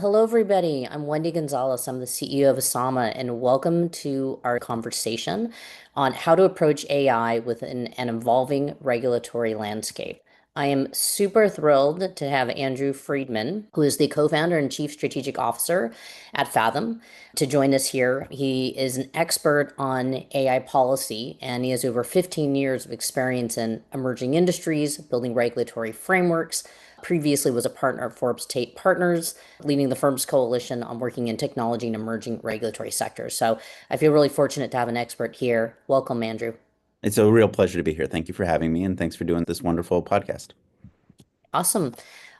Hello, everybody. I'm Wendy Gonzalez. I'm the CEO of Sama, and welcome to our conversation on how to approach AI within an evolving regulatory landscape. I am super thrilled to have Andrew Freedman, who is the co-founder and chief strategic officer at Fathom, to join us here. He is an expert on AI policy, and he has over 15 years of experience in emerging industries, building regulatory frameworks. Previously was a partner at Forbes Tate Partners, leading the firm's coalition on working in technology and emerging regulatory sectors. So I feel really fortunate to have an expert here. Welcome, Andrew. It's a real pleasure to be here. Thank you for having me, and thanks for doing this wonderful podcast. Awesome.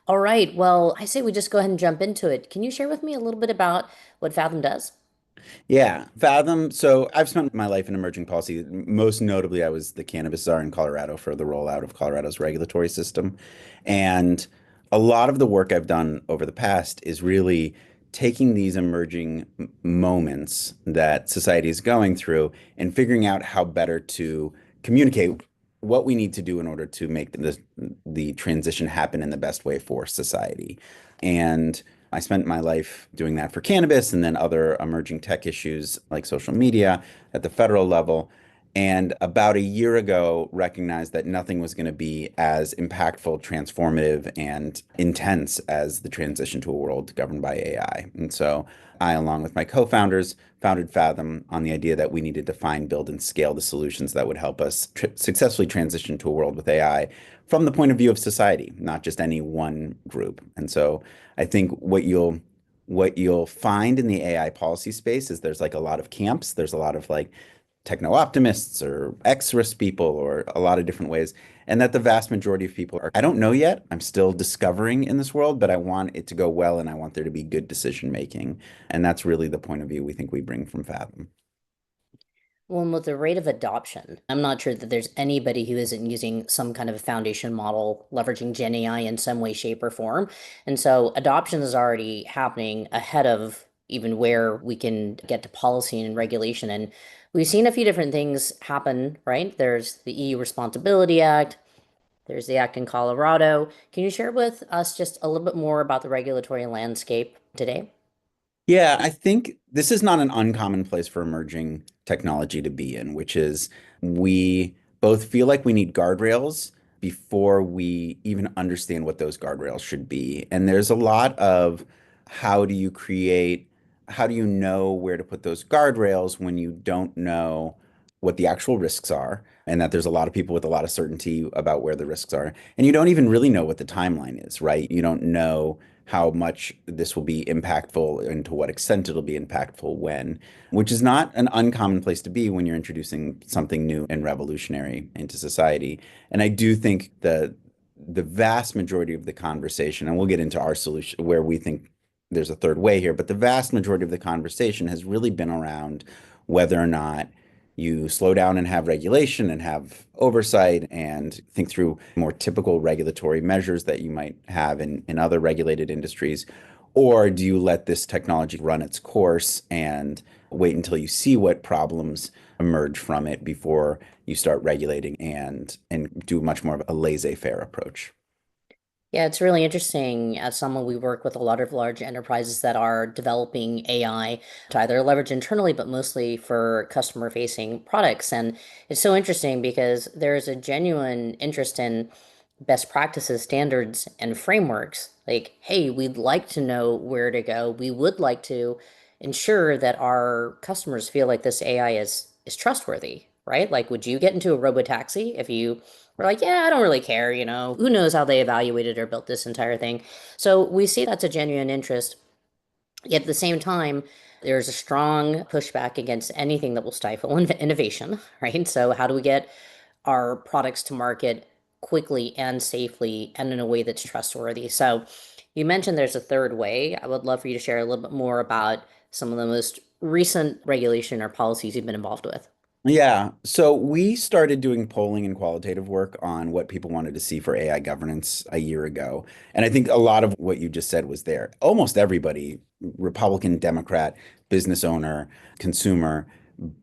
All right. Well, I say we just go ahead and jump into it. Can you share with me a little bit about what Fathom does? Yeah, Fathom. So I've spent my life in emerging policy. Most notably, I was the cannabis czar in Colorado for the rollout of Colorado's regulatory system. And a lot of the work I've done over the past is really taking these emerging moments that society is going through and figuring out how better to communicate what we need to do in order to make the transition happen in the best way for society. And I spent my life doing that for cannabis and then other emerging tech issues like social media at the federal level. And about a year ago, recognized that nothing was going to be as impactful, transformative, and intense as the transition to a world governed by AI. And so I, along with my co-founders, founded Fathom on the idea that we needed to find, build, and scale the solutions that would help us successfully transition to a world with AI from the point of view of society, not just any one group. And so I think what you'll find in the AI policy space is there's like a lot of camps. There's a lot of like techno optimists or X-risk people or a lot of different ways. And that the vast majority of people are, I don't know yet. I'm still discovering in this world, but I want it to go well and I want there to be good decision making. And that's really the point of view we think we bring from Fathom. Well, and with the rate of adoption, I'm not sure that there's anybody who isn't using some kind of a foundation model leveraging Gen AI in some way, shape, or form. And so adoption is already happening ahead of even where we can get to policy and regulation. And we've seen a few different things happen, right? There's the EU Responsibility Act, there's the act in Colorado. Can you share with us just a little bit more about the regulatory landscape today? Yeah, I think this is not an uncommon place for emerging technology to be in, which is we both feel like we need guardrails before we even understand what those guardrails should be. And there's a lot of how do you create, how do you know where to put those guardrails when you don't know what the actual risks are, and that there's a lot of people with a lot of certainty about where the risks are. And you don't even really know what the timeline is, right? You don't know how much this will be impactful and to what extent it'll be impactful when, which is not an uncommon place to be when you're introducing something new and revolutionary into society. And I do think the vast majority of the conversation, and we'll get into our solution where we think there's a third way here, but the vast majority of the conversation has really been around whether or not you slow down and have regulation and have oversight and think through more typical regulatory measures that you might have in other regulated industries? Or do you let this technology run its course and wait until you see what problems emerge from it before you start regulating and do much more of a laissez-faire approach? Yeah, it's really interesting. As someone, we work with a lot of large enterprises that are developing AI to either leverage internally, but mostly for customer facing products. And it's so interesting because there's a genuine interest in best practices, standards, and frameworks. Like, hey, we'd like to know where to go. We would like to ensure that our customers feel like this AI is trustworthy, right? Like, would you get into a robo taxi if you were like, yeah, I don't really care, who knows how they evaluated or built this entire thing? So we see that's a genuine interest. Yet at the same time, there's a strong pushback against anything that will stifle innovation, right? So how do we get our products to market quickly and safely and in a way that's trustworthy? So you mentioned there's a third way. I would love for you to share a little bit more about some of the most recent regulation or policies you've been involved with. Yeah. So we started doing polling and qualitative work on what people wanted to see for AI governance a year ago. And I think a lot of what you just said was there. Almost everybody, Republican, Democrat, business owner, consumer,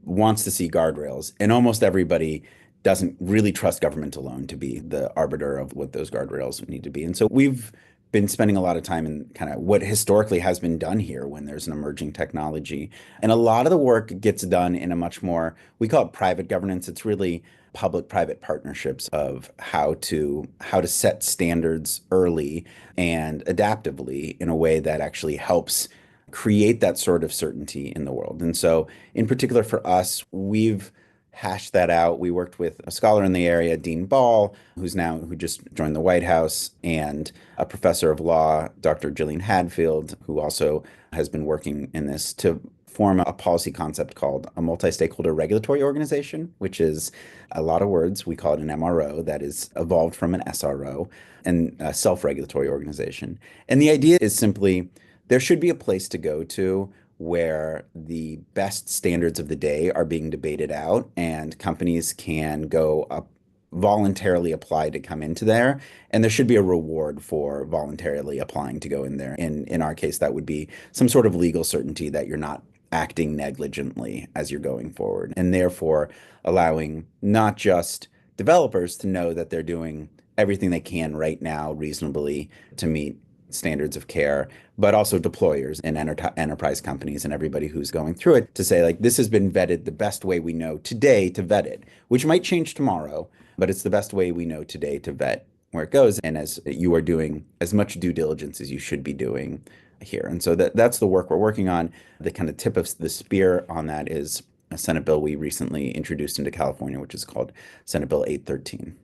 wants to see guardrails. And almost everybody doesn't really trust government alone to be the arbiter of what those guardrails need to be. And so we've been spending a lot of time in kind of what historically has been done here when there's an emerging technology. And a lot of the work gets done in a much more, we call it private governance. It's really public-private partnerships of how to set standards early and adaptively in a way that actually helps create that sort of certainty in the world. And so, in particular for us, we've hashed that out. We worked with a scholar in the area, Dean Ball, who just joined the White House, and a professor of law, Dr. Gillian Hadfield, who also has been working in this to form a policy concept called a multi-stakeholder regulatory organization, which is a lot of words. We call it an MRO that is evolved from an SRO and a self-regulatory organization. And the idea is simply there should be a place to go to where the best standards of the day are being debated out and companies can go up voluntarily apply to come into there, and there should be a reward for voluntarily applying to go in there. In our case, that would be some sort of legal certainty that you're not acting negligently as you're going forward, and therefore allowing not just developers to know that they're doing everything they can right now reasonably to meet standards of care, but also deployers and enterprise companies and everybody who's going through it to say, like, this has been vetted the best way we know today to vet it, which might change tomorrow, but it's the best way we know today to vet where it goes. And as you are doing as much due diligence as you should be doing here. And so that's the work we're working on. The kind of tip of the spear on that is a Senate bill we recently introduced into California, which is called Senate Bill 813.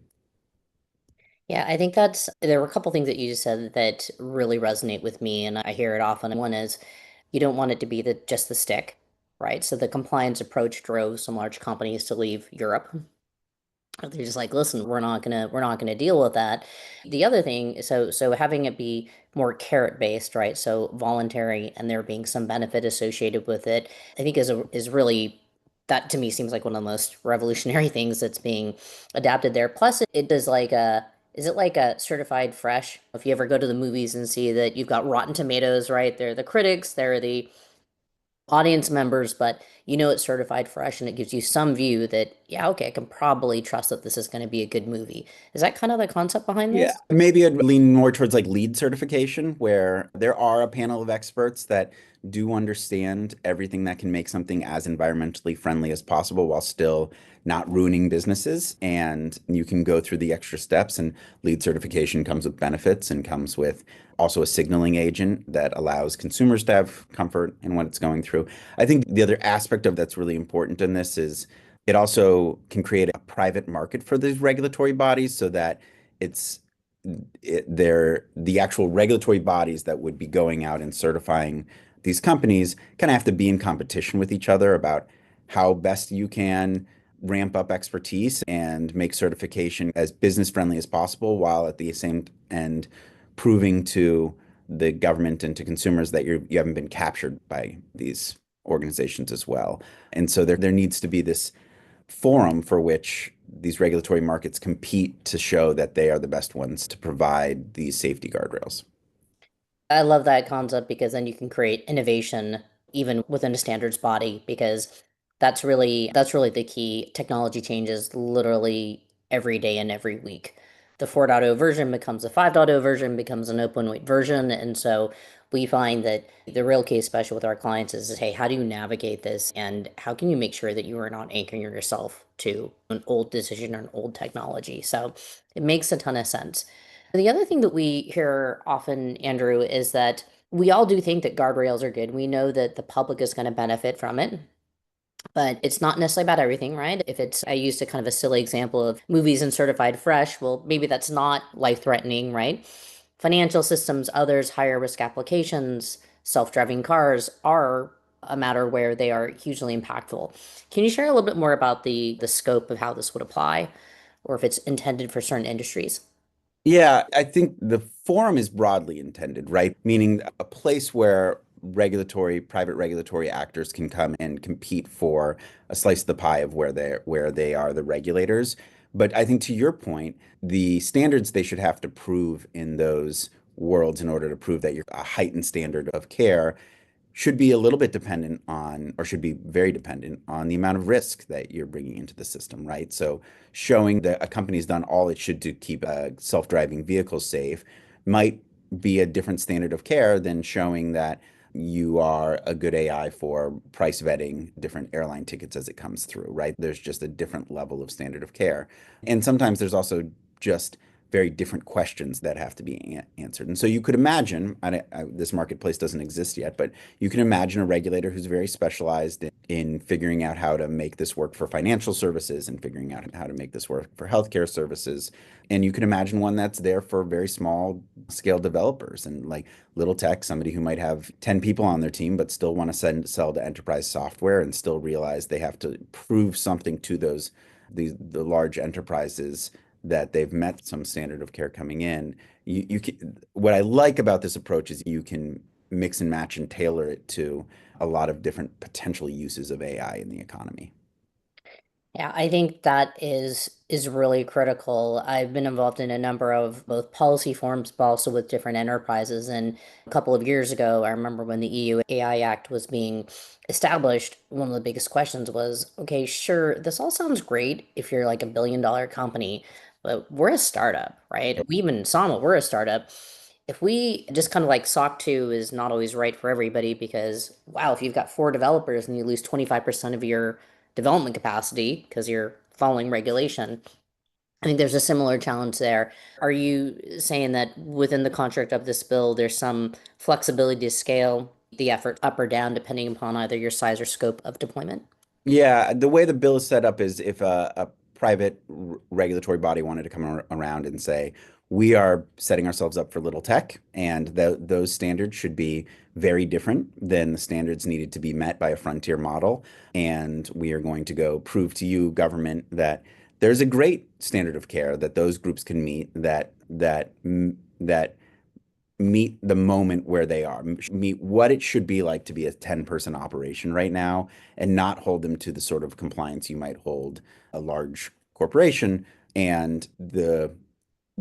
Yeah, I think there were a couple things that you just said that really resonate with me, and I hear it often. One is you don't want it to be just the stick, right? So the compliance approach drove some large companies to leave Europe. They're just like, listen, we're not gonna deal with that. The other thing, so having it be more carrot based, right? So voluntary and there being some benefit associated with it, I think is really that to me seems like one of the most revolutionary things that's being adapted there. Plus it does like a is it like a certified fresh? If you ever go to the movies and see that you've got Rotten Tomatoes, right? They're the critics, they're the audience members, but you know it's certified fresh and it gives you some view that, yeah, okay, I can probably trust that this is going to be a good movie. Is that kind of the concept behind Yeah, this? maybe I'd lean more towards like lead certification, where there are a panel of experts that do understand everything that can make something as environmentally friendly as possible while still not ruining businesses. And you can go through the extra steps, and lead certification comes with benefits and comes with also a signaling agent that allows consumers to have comfort in what it's going through. I think the other aspect of that's really important in this is it also can create a private market for these regulatory bodies so that it's they're the actual regulatory bodies that would be going out and certifying these companies kind of have to be in competition with each other about how best you can ramp up expertise and make certification as business friendly as possible while at the same end proving to the government and to consumers that you haven't been captured by these organizations as well. And so there needs to be this forum for which these regulatory markets compete to show that they are the best ones to provide these safety guardrails. I love that concept because then you can create innovation even within a standards body because that's really the key. Technology changes literally every day and every week. The 4.0 version becomes a 5.0 version, becomes an open weight version, and so we find that the real case special with our clients is, hey, how do you navigate this and how can you make sure that you are not anchoring yourself to an old decision or an old technology? So it makes a ton of sense. The other thing that we hear often, Andrew, is that we all do think that guardrails are good. We know that the public is going to benefit from it, but it's not necessarily about everything, right? If it's, I used a kind of a silly example of movies and certified fresh, well, maybe that's not life-threatening, right? Financial systems, others, higher risk applications, self-driving cars are a matter where they are hugely impactful. Can you share a little bit more about the scope of how this would apply, or if it's intended for certain industries? Yeah, I think the forum is broadly intended, right? Meaning a place where private regulatory actors can come and compete for a slice of the pie of where they are the regulators. But I think to your point, the standards they should have to prove in those worlds in order to prove that you're a heightened standard of care should be a little bit dependent on, or should be very dependent on the amount of risk that you're bringing into the system, right? So showing that a company's done all it should to keep a self-driving vehicle safe might be a different standard of care than showing that you are a good AI for price vetting different airline tickets as it comes through, right? There's just a different level of standard of care. And sometimes there's also just very different questions that have to be answered. And so you could imagine, this marketplace doesn't exist yet, but you can imagine a regulator who's very specialized in figuring out how to make this work for financial services and figuring out how to make this work for healthcare services. And you can imagine one that's there for very small scale developers and like little tech, somebody who might have 10 people on their team, but still want to sell to enterprise software and still realize they have to prove something to the large enterprises that they've met some standard of care coming in. What I like about this approach is you can mix and match and tailor it to a lot of different potential uses of AI in the economy. Yeah, I think that is really critical. I've been involved in a number of both policy forums, but also with different enterprises. And a couple of years ago, I remember when the EU AI Act was being established, one of the biggest questions was, okay, sure, this all sounds great if you're like $1 billion company, but we're a startup, right? We even Sama, we're a startup. If we just kind of like SOC 2 is not always right for everybody because, wow, if you've got four developers and you lose 25% of your development capacity because you're following regulation. I think there's a similar challenge there. Are you saying that within the construct of this bill, there's some flexibility to scale the effort up or down depending upon either your size or scope of deployment? Yeah, the way the bill is set up is if a private regulatory body wanted to come around and say, we are setting ourselves up for little tech, and those standards should be very different than the standards needed to be met by a frontier model. And we are going to go prove to you, government, that there's a great standard of care that those groups can meet that meet the moment where they are, meet what it should be like to be a 10-person operation right now, and not hold them to the sort of compliance you might hold a large corporation. And the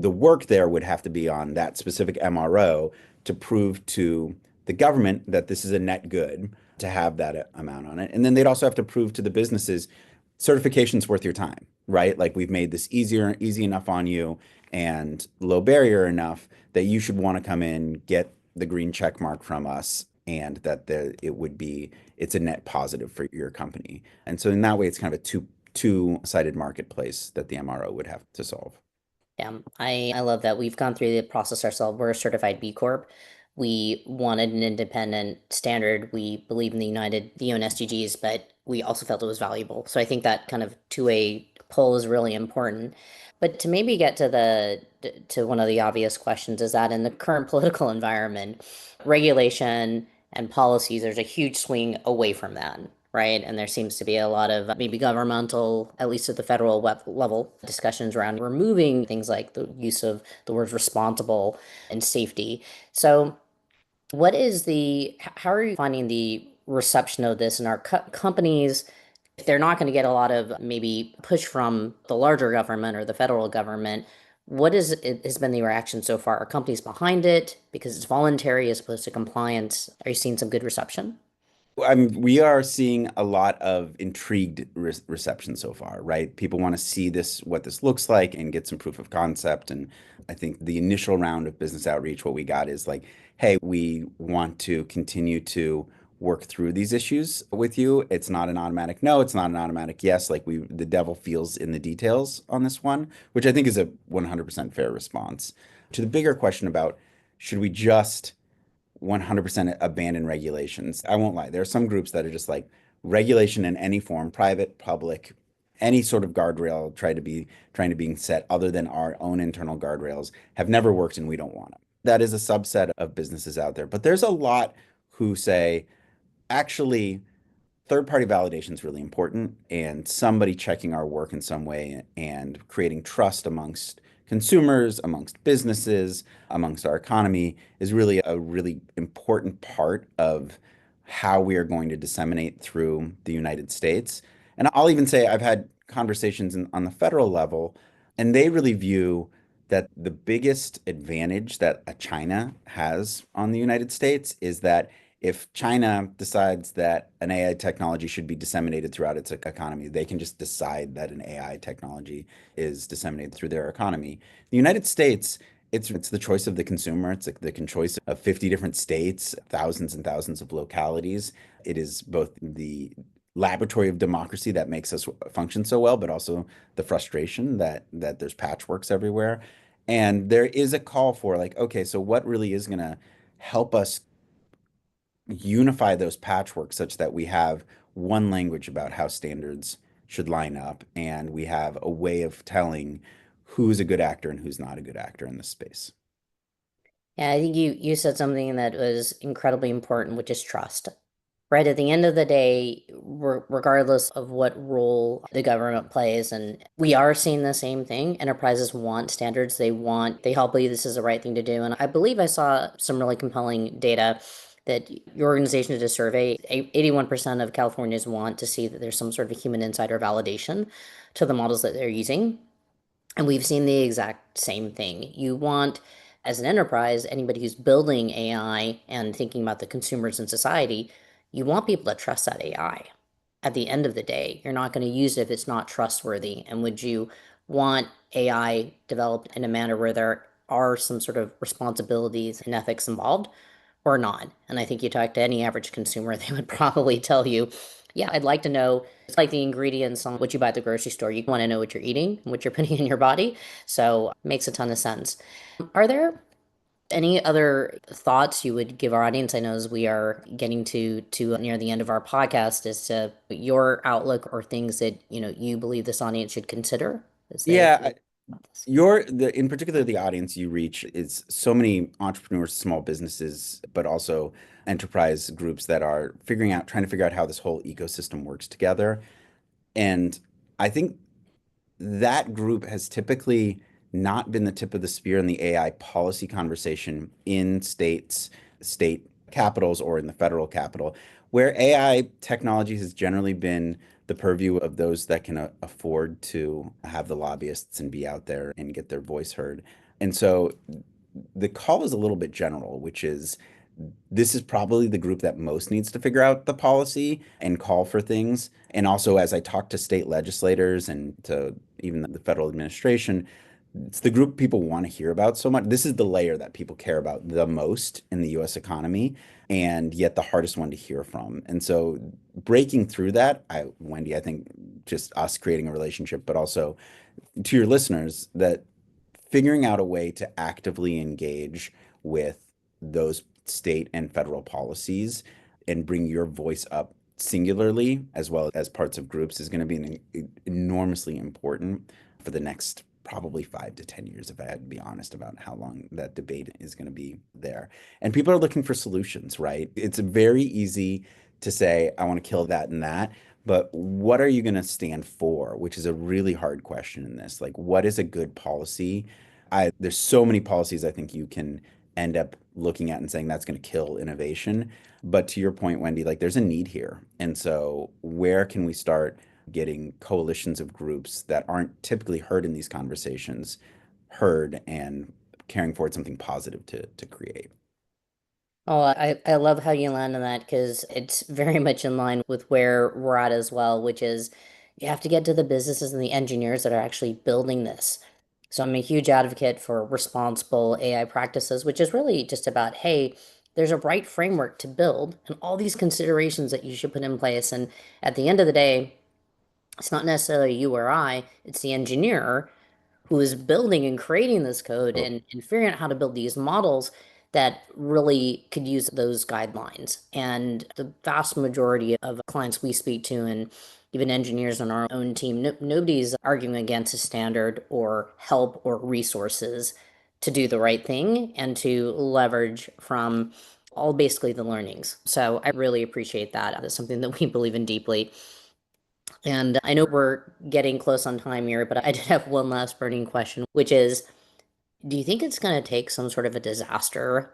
work there would have to be on that specific MRO to prove to the government that this is a net good to have that amount on it. And then they'd also have to prove to the businesses certification's worth your time, right? Like we've made this easy enough on you and low barrier enough that you should want to come in, get the green check mark from us, and that it's a net positive for your company. And so in that way, it's kind of a two-sided marketplace that the MRO would have to solve. Yeah, I love that. We've gone through the process ourselves. We're a certified B Corp. We wanted an independent standard. We believe in the UN SDGs, but we also felt it was valuable. So I think that kind of two-way pull is really important. But to maybe get to to one of the obvious questions is that in the current political environment, regulation and policies, there's a huge swing away from that, right? And there seems to be a lot of maybe governmental, at least at the federal level, discussions around removing things like the use of the words responsible and safety. So, how are you finding the reception of this in our companies? If they're not going to get a lot of maybe push from the larger government or the federal government, what has been the reaction so far? Are companies behind it because it's voluntary as opposed to compliance? Are you seeing some good reception? We are seeing a lot of intrigued reception so far, right? People want to see what this looks like, and get some proof of concept. And I think the initial round of business outreach, what we got is like, hey, we want to continue to work through these issues with you. It's not an automatic no, it's not an automatic yes. Like the devil feels in the details on this one, which I think is a 100% fair response. To the bigger question about should we just 100% abandon regulations. I won't lie. There are some groups that are just like regulation in any form, private, public, any sort of guardrail trying to being set other than our own internal guardrails have never worked, and we don't want them. That is a subset of businesses out there. But there's a lot who say, actually, third party validation is really important, and somebody checking our work in some way and creating trust amongst consumers, amongst businesses, amongst our economy is really a really important part of how we are going to disseminate through the United States. And I'll even say I've had conversations on the federal level, and they really view that the biggest advantage that China has on the United States is that if China decides that an AI technology should be disseminated throughout its economy, they can just decide that an AI technology is disseminated through their economy. The United States It's the choice of the consumer. It's like the choice of 50 different states, thousands and thousands of localities. It is both the laboratory of democracy that makes us function so well, but also the frustration that there's patchworks everywhere. And there is a call for like, okay, so what really is going to help us unify those patchworks such that we have one language about how standards should line up, and we have a way of telling who's a good actor and who's not a good actor in this space. Yeah, I think you said something that was incredibly important, which is trust. Right at the end of the day, regardless of what role the government plays, and we are seeing the same thing. Enterprises want standards. They all believe this is the right thing to do. And I believe I saw some really compelling data that your organization did a survey. 81% of Californians want to see that there's some sort of human insider validation to the models that they're using. And we've seen the exact same thing. You want, as an enterprise, anybody who's building AI and thinking about the consumers in society, you want people to trust that AI. At the end of the day, you're not going to use it if it's not trustworthy. And would you want AI developed in a manner where there are some sort of responsibilities and ethics involved or not? And I think you talk to any average consumer, they would probably tell you, yeah, I'd like to know. It's like the ingredients on what you buy at the grocery store. You want to know what you're eating, what you're putting in your body. So it makes a ton of sense. Are there any other thoughts you would give our audience? I know as we are getting to near the end of our podcast, as to your outlook or things that you believe this audience should consider as they Yeah, think about this. in particular, the audience you reach is so many entrepreneurs, small businesses, but also enterprise groups that are trying to figure out how this whole ecosystem works together. And I think that group has typically not been the tip of the spear in the AI policy conversation in state capitals, or in the federal capital, where AI technology has generally been the purview of those that can afford to have the lobbyists and be out there and get their voice heard. And so the call is a little bit general, which is this is probably the group that most needs to figure out the policy and call for things. And also, as I talk to state legislators and to even the federal administration, it's the group people want to hear about so much. This is the layer that people care about the most in the US economy, and yet the hardest one to hear from. And so breaking through that, Wendy, I think just us creating a relationship, but also to your listeners, that figuring out a way to actively engage with those state and federal policies and bring your voice up singularly as well as parts of groups is going to be enormously important for the next probably 5 to 10 years, if I had to be honest about how long that debate is going to be there. And people are looking for solutions, right? It's very easy to say, I want to kill that and that. But what are you going to stand for? Which is a really hard question in this. Like, what is a good policy? There's so many policies I think you can end up looking at and saying that's going to kill innovation. But to your point, Wendy, like there's a need here. And so where can we start getting coalitions of groups that aren't typically heard in these conversations heard and carrying forward something positive to create? Oh, I love how you land on that because it's very much in line with where we're at as well, which is you have to get to the businesses and the engineers that are actually building this. So I'm a huge advocate for responsible AI practices, which is really just about, hey, there's a right framework to build and all these considerations that you should put in place. And at the end of the day, it's not necessarily you or I, it's the engineer who is building and creating this code and figuring out how to build these models that really could use those guidelines. And the vast majority of clients we speak to, and even engineers on our own team, nobody's arguing against a standard or help or resources to do the right thing and to leverage from all basically the learnings. So I really appreciate that. That's something that we believe in deeply. And I know we're getting close on time here, but I did have one last burning question, which is, do you think it's going to take some sort of a disaster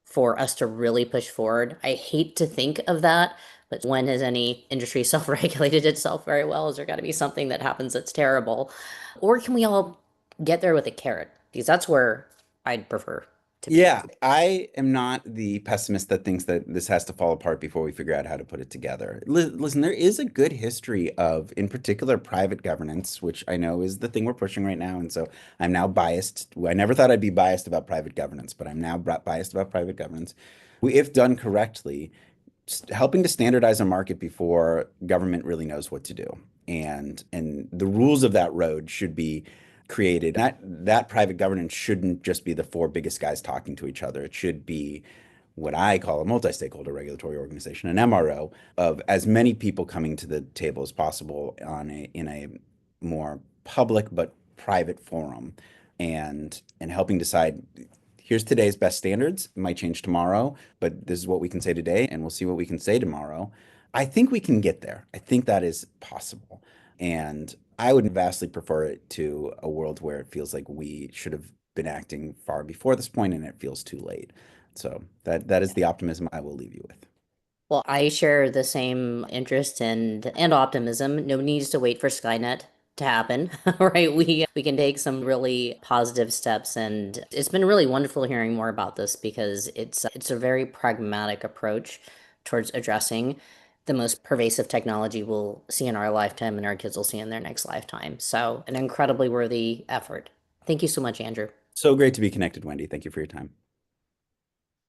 for us to really push forward? I hate to think of that, but when has any industry self-regulated itself very well? Is there got to be something that happens that's terrible? Or can we all get there with a carrot? Because that's where I'd prefer. to be. Yeah, I am not the pessimist that thinks that this has to fall apart before we figure out how to put it together. Listen, there is a good history of, in particular, private governance, which I know is the thing we're pushing right now. And so I'm now biased. I never thought I'd be biased about private governance, but I'm now biased about private governance. If done correctly, helping to standardize a market before government really knows what to do. And the rules of that road should be created. That private governance shouldn't just be the four biggest guys talking to each other. It should be what I call a multi-stakeholder regulatory organization, an MRO, of as many people coming to the table as possible in a more public but private forum and helping decide here's today's best standards. It might change tomorrow, but this is what we can say today, and we'll see what we can say tomorrow. I think we can get there. I think that is possible. And I would vastly prefer it to a world where it feels like we should have been acting far before this point and it feels too late. So that is the optimism I will leave you with. Well, I share the same interest and optimism. No needs to wait for Skynet to happen, right? We can take some really positive steps, and it's been really wonderful hearing more about this because it's a very pragmatic approach towards addressing the most pervasive technology we'll see in our lifetime and our kids will see in their next lifetime. So, an incredibly worthy effort. Thank you so much, Andrew. So great to be connected, Wendy. Thank you for your time.